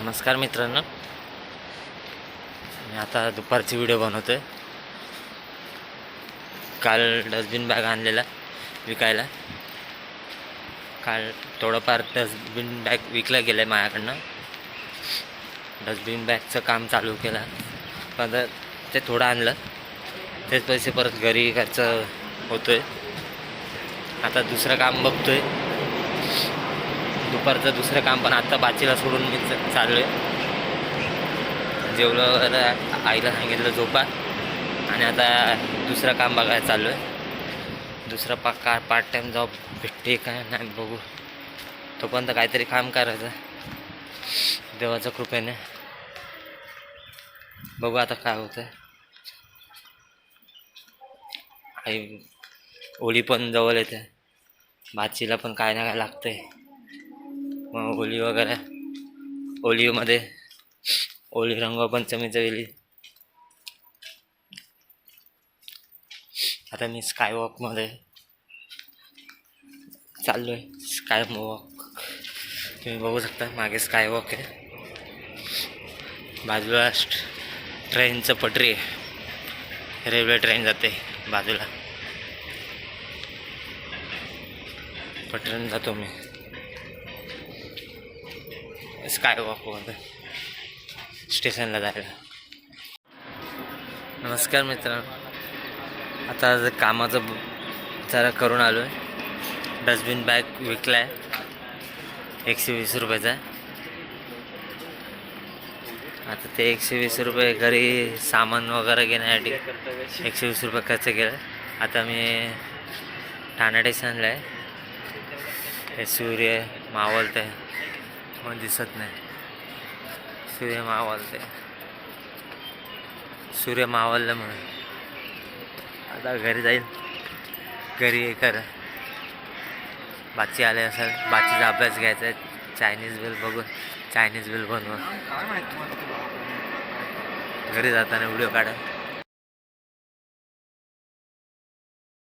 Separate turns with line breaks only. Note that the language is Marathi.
नमस्कार मित्रांनो, मी आता दुपारची व्हिडिओ बनवतोय। काल डस्टबिन बॅग आणलेला विकायला। काल थोडंफार डस्टबिन बॅग विकला गेलं माझ्याकडनं। डस्टबिन बॅगचं काम चालू केलं, पण ते थोडं आणलं, तेच पैसे परत घरी खर्च होतोय। आता दुसरं काम बघतोय, दुपारचं दुसरं काम पण आता बाचीला सोडून मी चाललो आहे। जेवलं, आईला सांगितलं झोपा, आणि आता दुसरं काम बघायला चाललो आहे। दुसरं पार्ट टाईम जॉब भेटते काय नाही बघू, तोपर्यंत काहीतरी काम करायचं देवाच्या कृपेने। बघू आता काय होतं। आई होळी पण जवळ येते, बाचीला पण काय ना काय लागतंय। मग होळी वगैरे, होळीमध्ये होळी रंगपंचमीच्या वेळी आता मी स्कायवॉकमध्ये चाललोय। स्कायवॉक तुम्ही बघू शकता, मागे स्कायवॉक आहे, बाजूला ट्रेनचं पटरी आहे, रेल्वे ट्रेन जाते बाजूला, पटरीने जातो मी स्कायवॉकमध्ये स्टेशनला जायला। नमस्कार मित्रांनो, आता कामाचं जरा करून आलो आहे। डस्टबिन बॅग विकला आहे 120 रुपयाचा। आता ते 120 रुपये घरी सामान वगैरे घेण्यासाठी 120 रुपये खर्च केला। आता मी ठाणे स्टेशनला आहे। हे सूर्य मावळते, मग दिसत नाही, सूर्य मावळते, सूर्य मावळलं म्हणून आता घरी जाईल। घरी कर बाची आले असेल, बाचीचा अभ्यास घ्यायचा आहे। चायनीज बिल बघून चायनीज बिल बनवून घरी जाताना व्हिडिओ काढा।